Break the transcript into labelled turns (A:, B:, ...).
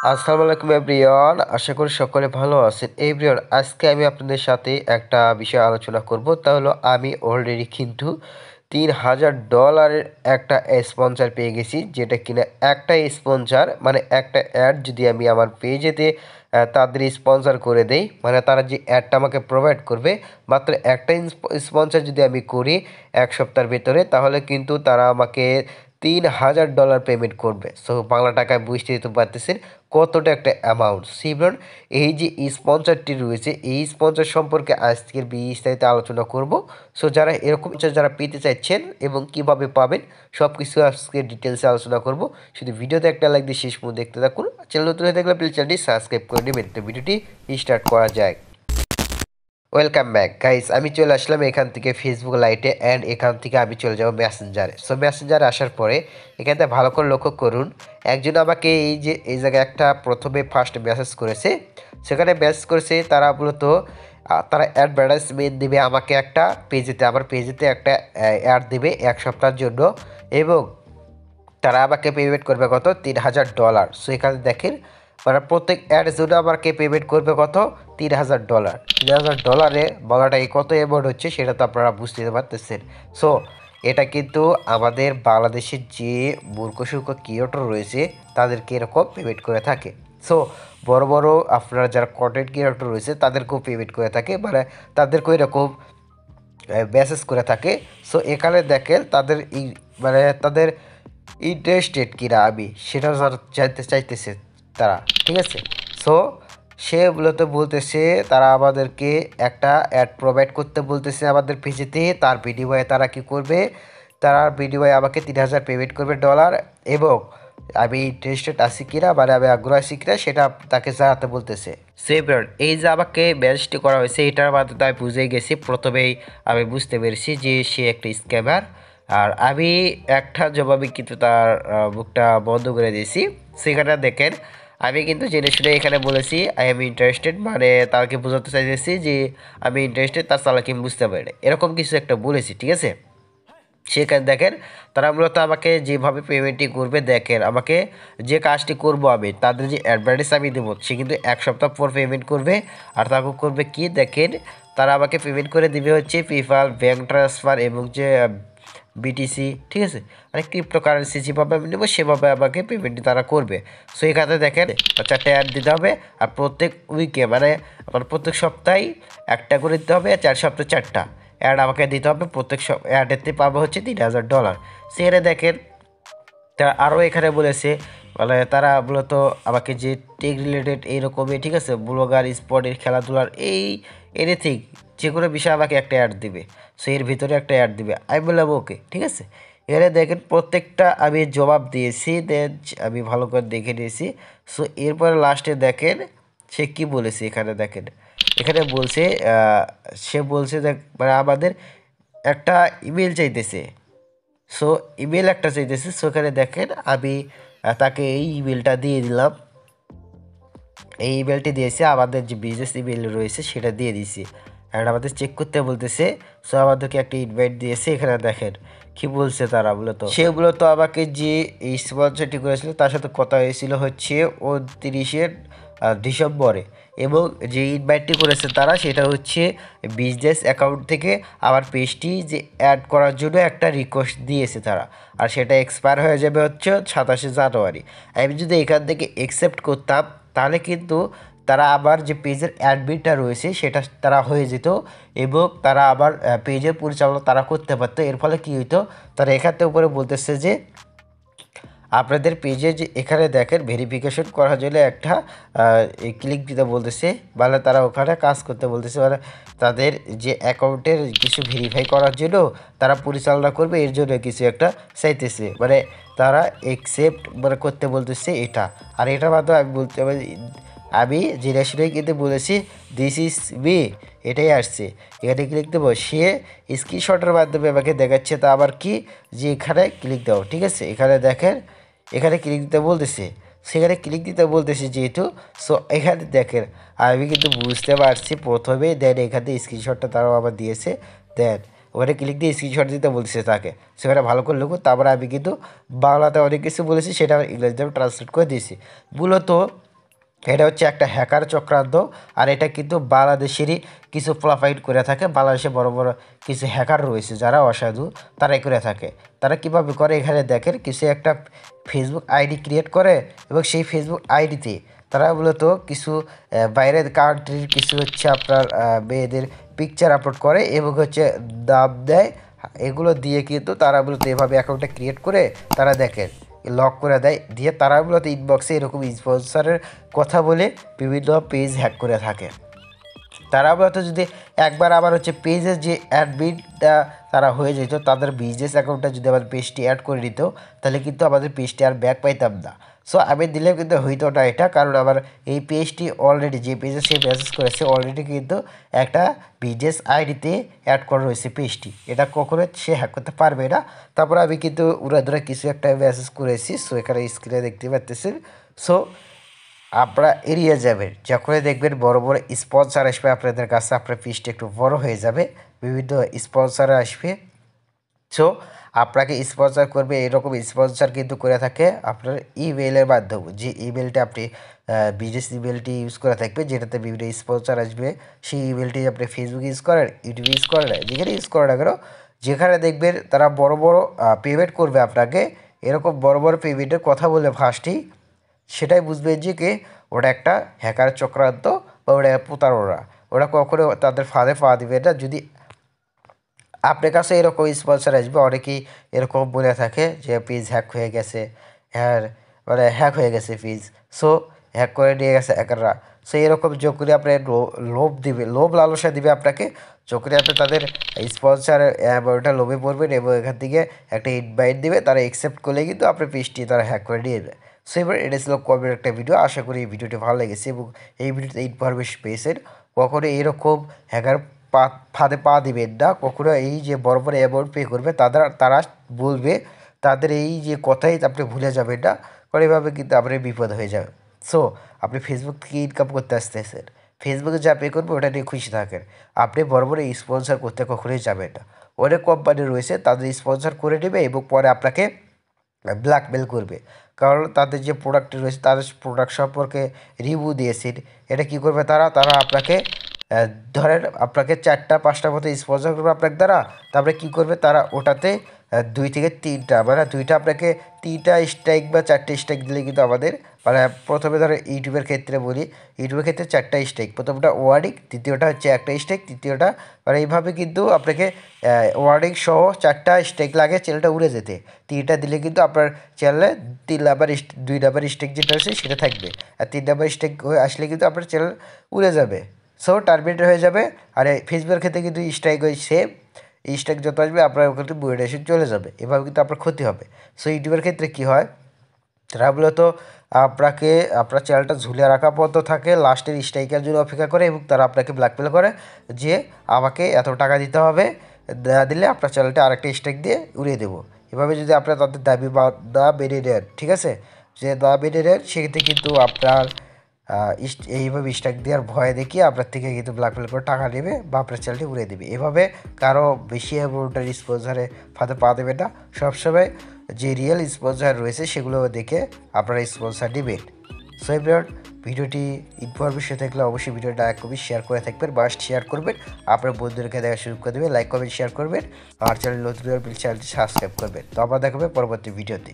A: আসসালামু আলাইকুম এভরিওয়ান, আশা করি সকলে ভালো আছেন। এভরিওয়ান, আজকে আমি আপনাদের সাথে একটা বিষয় আলোচনা করব। তা হলো আমি অলরেডি কিন্তু $3000 একটা স্পন্সর পেয়ে গেছি, যেটা কিনা একটা স্পন্সর মানে একটা অ্যাড যদি আমি আমার পেজেতে তাদের স্পন্সর করে দেই, মানে তারা যে অ্যাডটা আমাকে প্রোভাইড করবে, মাত্র একটা স্পন্সর যদি আমি করি এক সপ্তাহের ভেতরে, তাহলে কিন্তু তারা আমাকে $3000 পেমেন্ট করবে। সো বাংলা টাকায় বুঝতে দিতে পারতেছেন কতটা একটা অ্যামাউন্ট। সিবরন, এই যে স্পন্সরটি রয়েছে, এই স্পন্সর সম্পর্কে আজকের বিস্তারিত আলোচনা করব। সো যারা এরকম যারা পেতে চাইছেন এবং কিভাবে পাবেন সব কিছু আজকে ডিটেলসে আলোচনা করব। শুধু ভিডিওতে একটা লাইক দিয়ে শেষ পর্যন্ত দেখতে থাকুন। চ্যানেল নতুন হয়ে থাকলে প্লিজ চ্যানেলটি সাবস্ক্রাইব করে নেবেন। তো ভিডিওটি স্টার্ট করা যায়। ওয়েলকাম ব্যাক গাইস, আমি চলে আসলাম এখান থেকে ফেসবুক লাইটে অ্যান্ড এখান থেকে আমি চলে যাব মেসেঞ্জারে। সো মেসেঞ্জারে আসার পরে এখান থেকে ভালো করে লক্ষ্য করুন, একজন আমাকে এই জায়গায় একটা প্রথমে ফার্স্ট মেসেজ করেছে। সেখানে মেসেজ করেছে তারা মূলত তারা অ্যাডভার্টাইজমেন্ট দেবে আমাকে একটা পেজেতে, আমার পেজেতে একটা অ্যাড দেবে এক সপ্তাহের জন্য, এবং তারা আমাকে পেমেন্ট করবে কত, $3000। সো এখানে দেখেন, মানে প্রত্যেক অ্যাডের জন্য আমাকে পেমেন্ট করবে কত, $3000। $3000 বলাটা এই কত অ্যামাউন্ট হচ্ছে সেটা তো আপনারা বুঝতে পারতেছেন। সো এটা কিন্তু আমাদের বাংলাদেশের যে মূর্খ সূর্খ ক্রিয়েটর রয়েছে তাদেরকে এরকম পেমেন্ট করে থাকে। সো বড় বড় আপনারা যারা কন্টেন্ট ক্রিয়েটর রয়েছে তাদেরকেও পেমেন্ট করে থাকে, মানে তাদেরকেও এরকম মেসেজ করে থাকে। সো এখানে দেখেন তাদের মানে তাদের ইন্টারেস্টেড কিনা আমি সেটা জানতে চাইতেছে তারা, ঠিক আছে। সো সে মূলত বলতেছে তারা আমাদেরকে একটা অ্যাড প্রোভাইড করতে বলতেছে আমাদের পেজেতে, তার বিনিময়ে তারা কি করবে, তারা বিনিময়ে আমাকে 3000 পেমেন্ট করবে ডলার, এবং আমি ইন্টারেস্টেড আছি কিনা, মানে আমি আগ্রহ আছি কিনা সেটা তাকে জানাতে বলতেছে। সেভরান, এই যে আমাকে ম্যাচটি করা হয়েছে এটার মাধ্যমে আমি বুঝে গেছি, প্রথমেই আমি বুঝতে পেরেছি যে সে একটা স্ক্যামার। আর আমি একটা জবাবে কিন্তু তার বুকটা বন্ধ করে দিয়েছি। সেখানে দেখেন আমি কিন্তু জেনে শুনে এখানে বলেছি আই এম ইন্টারেস্টেড, মানে তাকে বোঝাতে চাইতেছি যে আমি ইন্টারেস্টেড, তার চালাকি বুঝতে পারে এরকম কিছু একটা বলেছি, ঠিক আছে। সেখানে দেখেন তারা মূলত আমাকে যেভাবে পেমেন্টটি করবে, দেখেন আমাকে যে কাজটি করব আমি তাদের যে অ্যাডভার্টাইজ আমি দেবো সে কিন্তু এক সপ্তাহ পর পেমেন্ট করবে। আর তাকে করবে কি দেখেন, তারা আমাকে পেমেন্ট করে দিবে হচ্ছে পেপ্যাল, ব্যাঙ্ক ট্রান্সফার এবং যে বিটিসি, ঠিক আছে, মানে ক্রিপ্টোকারেন্সি যেভাবে আমি নেবো সেভাবে আমাকে পেমেন্টটি তারা করবে। সো এখানে দেখেন 4টা অ্যাড দিতে হবে, আর প্রত্যেক উইকে মানে আমার প্রত্যেক সপ্তাহে একটা করে দিতে হবে, 4 সপ্তাহে 4টা অ্যাড আমাকে দিতে হবে। প্রত্যেক অ্যাডেতে পাবো হচ্ছে $3000। সেখানে দেখেন তারা আরও এখানে বলেছে, মানে তারা মূলত আমাকে যে টেক রিলেটেড এইরকমই, ঠিক আছে, ব্লগার, স্পোর্টের, খেলাধুলার এই এনিথিং যে কোনো বিষয়ে আমাকে একটা অ্যাড দিবে। সো এর ভিতরে একটা অ্যাড দিবে, আমি বললাম ওকে, ঠিক আছে। এখানে দেখেন প্রত্যেকটা আমি জবাব দিয়েছি, দেন আমি ভালো করে দেখে নিয়েছি। সো এরপরে লাস্টে দেখেন সে কি বলেছে, এখানে দেখেন এখানে বলছে সে বলছে দেখ মানে আমাদের একটা ইমেল চাইতেছে। সো ইমেল একটা চাইতেছে। সো এখানে দেখেন আমি তাকে এই ইমেলটা দিয়ে দিলাম, এই ইমেলটি দিয়েছে, আমাদের যে বিজনেস ইমেল রয়েছে সেটা দিয়ে দিয়েছি। আর আমাদের চেক করতে বলতেছে। সো আমাদেরকে একটা ইনভাইট দিয়েছে। এখানে দেখেন কি বলছে তারা, মূলত সে মূলত আমাকে যে এই স্পন্সরটি করেছিল তার সাথে কথা হয়েছিল হচ্ছে 29শে ডিসেম্বরে, এবং যে ইনভাইটটি করেছে তারা সেটা হচ্ছে বিজনেস অ্যাকাউন্ট থেকে আমার পেজটি যে অ্যাড করার জন্য একটা রিকোয়েস্ট দিয়েছে তারা। আর সেটা এক্সপায়ার হয়ে যাবে হচ্ছে 27শে জানুয়ারি। আমি যদি এখান থেকে অ্যাকসেপ্ট করতাম তাহলে কিন্তু তারা আবার যে পেজের অ্যাডমিনটা রয়েছে সেটা তারা হয়ে যেত, এবং তারা আবার পেজের পরিচালনা তারা করতে পারতো। এর ফলে কী হইতো, তারা এখান উপরে বলতেছে যে আপনাদের পেজে যে এখানে দেখেন ভেরিফিকেশন করার জন্য একটা ক্লিক দিতে বলতেছে, মানে তারা ওখানে কাজ করতে বলতেছে, মানে তাদের যে অ্যাকাউন্টের কিছু ভেরিফাই করার জন্য তারা পরিচালনা করবে, এর জন্য কিছু একটা চাইতেছে, মানে তারা একসেপ্ট মানে করতে বলতেছে এটা। আর এটার মাধ্যমে আমি বলতে আমি জেনে শুনেই কিন্তু বলেছি দিস ইজ মি, এটাই আসছে। এখানে ক্লিক দেবো, সে স্ক্রিনশটের মাধ্যমে আমাকে দেখাচ্ছে তা আবার কি, যে এখানে ক্লিক দাও, ঠিক আছে। এখানে দেখেন এখানে ক্লিক দিতে বলতেছে, সেখানে ক্লিক দিতে বলতেছে যেহেতু। সো এখানে দেখেন আমি কিন্তু বুঝতে পারছি প্রথমে, দেন এখান থেকে স্ক্রিনশটটা তারাও আবার দিয়েছে, দেন ওখানে ক্লিক দিয়ে স্ক্রিনশট দিতে বলতেছে তাকে। সেখানে ভালো করে লিখুন। তারপরে আমি কিন্তু বাংলাতে অনেক কিছু বলেছি সেটা আমি ইংরেজিতে ট্রান্সলেট করে দিয়েছি। মূলত এটা হচ্ছে একটা হ্যাকার চক্রান্ত। আর এটা কিন্তু বাংলাদেশেরই কিছু প্রোফাইল করে থাকে। বাংলাদেশে বড় বড় কিছু হ্যাকার রয়েছে যারা অসাধু, তারাই করে থাকে। তারা কিভাবে করে এখানে দেখেন, কিছু একটা ফেসবুক আইডি ক্রিয়েট করে এবং সেই ফেসবুক আইডিতে তারা মূলত কিছু বাইরের কান্ট্রির কিছু হচ্ছে আপনার মেয়েদের পিকচার আপলোড করে এবং হচ্ছে দাম দেয়। এগুলো দিয়ে কিন্তু তারা মূলত এভাবে অ্যাকাউন্টটা ক্রিয়েট করে তারা দেখেন লক করে দেয়, দিয়ে তারা মূলত ইনবক্সে এরকম স্পন্সরের কথা বলে বিভিন্ন পেজ হ্যাক করে থাকে। তারা মূলত যদি একবার আবার হচ্ছে পেজের যে অ্যাডমিনটা তারা হয়ে যেত, তাদের বিজনেস অ্যাকাউন্টটা যদি আমাদের পেজটি অ্যাড করে দিত, তাহলে কিন্তু আমাদের পেজটি আর ব্যাক পাইতাম না। সো আমি দিলেও কিন্তু হইতো না এটা, কারণ আমার এই পেজটি অলরেডি যে পেজে সে মেসেজ করেছে অলরেডি কিন্তু একটা বিজনেস আইডিতে অ্যাড করা রয়েছে পেজটি। এটা কখনো সে হ্যাক করতে পারবে না। তারপর আমি কিন্তু ধরে কিছু একটা মেসেজ করেছি। সো এখানে স্ক্রিনে দেখতে পাচ্ছেন। সো আপনারা এড়িয়ে যাবেন যখনই দেখবেন বড় বড় স্পন্সর আসবে আপনাদের কাছে, আপনার ফিসটা একটু বড় হয়ে যাবে, বিভিন্ন স্পন্সর আসবে। সো আপনাকে স্পন্সর করবে, এরকম স্পন্সর কিন্তু করে থাকে আপনার ইমেলের মাধ্যমে। যে ইমেলটা আপনি বিজনেস ইমেলটি ইউজ করে থাকবে, যেটাতে বিভিন্ন স্পন্সর আসবে, সেই ইমেলটি আপনি ফেসবুক ইউজ করেন, ইউটিউব ইউজ করেন, যেখানে ইউজ করেন না কেন, যেখানে দেখবেন তারা বড় বড় পেমেন্ট করবে আপনাকে, এরকম বড় বড় পেমেন্টের কথা বলে ফার্স্টেই, সেটাই বুঝবেন যে কি ওটা একটা হ্যাকার চক্রান্ত বা ওটা প্রতারণা। ওরা কখনো তাদের ফাঁদে পা দিবে না। যদি আপনার কাছে এরকম স্পন্সর আসবে, অনেকেই এরকম বলে থাকে যে পেজ হ্যাক হয়ে গেছে, হ্যাঁ মানে হ্যাক হয়ে গেছে পেজ, সো হ্যাক করে নিয়ে গেছে হ্যাকাররা। সো এরকম যোগ করে আপনার লোভ দিবে, লোভ লালসা দিবে আপনাকে, যোগ করে আপনি তাদের স্পন্সর ওটা লোভে পড়বেন এবং এখান থেকে একটা ইনভাইট দিবে, তারা অ্যাকসেপ্ট করলে কিন্তু আপনার পেজটি তারা হ্যাক করে নিয়ে যাবে। সো এবার এটা ছিল কবের একটা ভিডিও। আশা করি এই ভিডিওটি ভালো লেগেছে এবং এই ভিডিওতে ইনফরমেশন পেয়েছেন। কখনো এরকম হ্যাকার ফাঁদে পা দিবেন না। কখনো এই যে বড় বড় অ্যামাউন্ট পে করবে তারা বলবে, তাদের এই যে কথাই আপনি ভুলে যাবেন না, কারণ এভাবে কিন্তু আপনার বিপদ হয়ে যাবে। সো আপনি ফেসবুক থেকে ইনকাম করতে আসতেছেন, ফেসবুকে যা পে করবে ওটা নিয়ে খুশি থাকেন। আপনি বড় বড় স্পন্সর করতে কখনোই যাবেন না। অনেক কোম্পানি রয়েছে তাদের স্পন্সর করে নেবে এবং পরে আপনাকে ব্ল্যাকমেল করবে, কারণ তাদের যে প্রোডাক্ট রয়েছে তাদের প্রোডাক্ট সম্পর্কে রিভিউ দিয়েছেন। এটা কী করবে তারা তারা আপনাকে ধরেন আপনাকে 4টা-5টার মতো স্পন্সর করবে আপনার দ্বারা। তারপরে কী করবে তারা ওটাতে 2 থেকে 3টা মানে 2টা আপনাকে 3টা স্ট্রাইক বা 4টে স্ট্রাইক দিলে কিন্তু আমাদের মানে প্রথমে ধরো ইউটিউবের ক্ষেত্রে বলি, ইউটিউবের ক্ষেত্রে 4টা স্ট্রাইক, প্রথমটা ওয়ার্ডিং, দ্বিতীয়টা হচ্ছে একটা স্ট্রাইক, তৃতীয়টা মানে এইভাবে কিন্তু আপনাকে ওয়ার্ডিং সহ 4টা স্ট্রাইক লাগে চ্যানেলটা উড়ে যেতে। 3টা দিলে কিন্তু আপনার চ্যানেলে 2 নাম্বার স্ট্রাইক যেটা আছে সেটা থাকবে, আর 3 নাম্বার স্ট্রাইক আসলে কিন্তু আপনার চ্যানেল উড়ে যাবে, সো টার্মিনেট হয়ে যাবে। আর ফেসবুকের ক্ষেত্রে কিন্তু স্ট্রাইক ওই সেম, স্ট্রাইক যত আসবে আপনার ওখানে মনিটাইজেশন চলে যাবে, এভাবে কিন্তু আপনার ক্ষতি হবে। সো ইউটিউবের ক্ষেত্রে কী হয়, তারা মূলত আপনাকে আপনার চ্যানেলটা ঝুলিয়ে রাখা পর্যন্ত থাকে, লাস্টের স্ট্রাইকের জন্য অপেক্ষা করে এবং তারা আপনাকে ব্ল্যাকমেল করে যে আমাকে এত টাকা দিতে হবে, না দিলে আপনার চ্যানেলটা আরেকটা স্ট্রাইক দিয়ে উড়িয়ে দেবো। এভাবে যদি আপনার তাদের দাবি বা না বেড়ে নেন, ঠিক আছে, যে না বেড়ে নেন, সেক্ষেত্রে কিন্তু আপনার এইভাবে স্ট্রাইক দেওয়ার ভয় দেখিয়ে আপনার থেকে কিন্তু ব্ল্যাকমেল করে টাকা নেবে বা আপনার চ্যানেলটি উড়িয়ে দেবে। এভাবে কারো বেশি অ্যামাউন্টের স্পন্সরে ফাঁদে পা দেবে না। সবসময় যে রিয়েল স্পন্সর রয়েছে সেগুলো দেখে আপনারা স্পন্সর নেবেন। সো এভরিওয়ান, ভিডিওটি ইনফরমেশন থাকলে অবশ্যই ভিডিওটা লাইক করবেন, শেয়ার করে থাকবেন, মাস্ট শেয়ার করবেন, আপনার বন্ধুদেরকে দেখা শুরু করে দেবেন, লাইক করবেন, শেয়ার করবেন, আর চ্যানেল নতুন চ্যানেলটি সাবস্ক্রাইব করবেন। তো আমরা দেখাবে পরবর্তী ভিডিওতে।